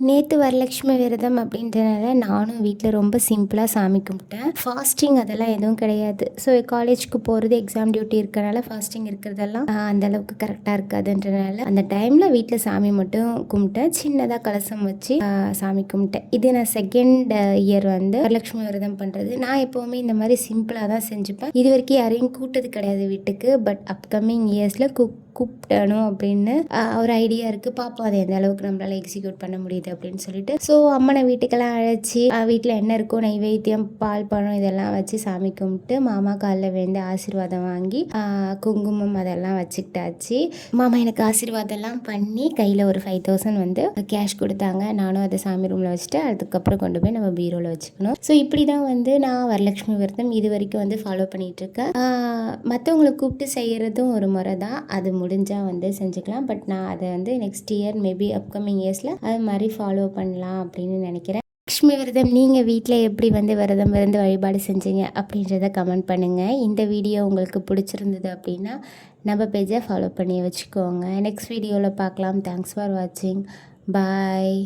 நேற்று வரலட்சுமி விரதம் அப்படின்றனால நானும் வீட்டில் ரொம்ப சிம்பிளாக சாமி கும்பிட்டேன். ஃபாஸ்டிங் அதெல்லாம் எதுவும் கிடையாது. ஸோ காலேஜுக்கு போகிறது, எக்ஸாம் டியூட்டி இருக்கிறனால ஃபாஸ்டிங் இருக்கிறதெல்லாம் அந்தளவுக்கு கரெக்டாக இருக்காதுன்றனால அந்த டைமில் வீட்டில் சாமி மட்டும் கும்பிட்டேன். சின்னதாக கலசம் வச்சு சாமி கும்பிட்டேன். இது நான் செகண்ட் இயர் வந்து வரலட்சுமி விரதம் பண்ணுறது. நான் எப்போவுமே இந்த மாதிரி சிம்பிளாக தான் செஞ்சுப்பேன். இது வரைக்கும் யாரையும் கூட்டது கிடையாது வீட்டுக்கு. பட் அப்கமிங் இயர்ஸில் கூப்பிடணும் அப்படின்னு ஒரு ஐடியா இருக்குது. பார்ப்போம் அது எந்த அளவுக்கு நம்மளால் எக்ஸிக்யூட் பண்ண முடியுது அப்படின்னு சொல்லிட்டு. ஸோ அம்மனை வீட்டுக்கெல்லாம் அழைச்சி வீட்டில் என்ன இருக்கோ நைவேத்தியம், பால், பழம் இதெல்லாம் வச்சு சாமி கும்பிட்டு மாமா காலில் விழுந்து ஆசீர்வாதம் வாங்கி குங்குமம் அதெல்லாம் வச்சுக்கிட்டாச்சு. மாமா எனக்கு ஆசீர்வாதம்லாம் பண்ணி கையில் ஒரு 5000 வந்து கேஷ் கொடுத்தாங்க. நானும் அதை சாமி ரூமில் வச்சுட்டு அதுக்கப்புறம் கொண்டு போய் நம்ம பீரோவில் வச்சுக்கணும். ஸோ இப்படி தான் வந்து நான் வரலட்சுமி விரதம் இது வரைக்கும் வந்து ஃபாலோ பண்ணிகிட்ருக்கேன். மற்றவங்களை கூப்பிட்டு செய்கிறதும் ஒரு முறை தான். அது முடிஞ்சால் வந்து செஞ்சுக்கலாம். பட் நான் அதை வந்து நெக்ஸ்ட் இயர் மேபி அப்கமிங் இயர்ஸில் அது மாதிரி ஃபாலோ பண்ணலாம் அப்படின்னு நினைக்கிறேன். லக்ஷ்மி விரதம் நீங்கள் வீட்டில் எப்படி வந்து விரதம் இருந்து வழிபாடு செஞ்சீங்க அப்படின்றத கமெண்ட் பண்ணுங்கள். இந்த வீடியோ உங்களுக்கு பிடிச்சிருந்தது அப்படின்னா நம்ம பேஜை ஃபாலோ பண்ணி வச்சுக்கோங்க. நெக்ஸ்ட் வீடியோவில் பார்க்கலாம். தேங்க்ஸ் ஃபார் வாட்சிங். பாய்.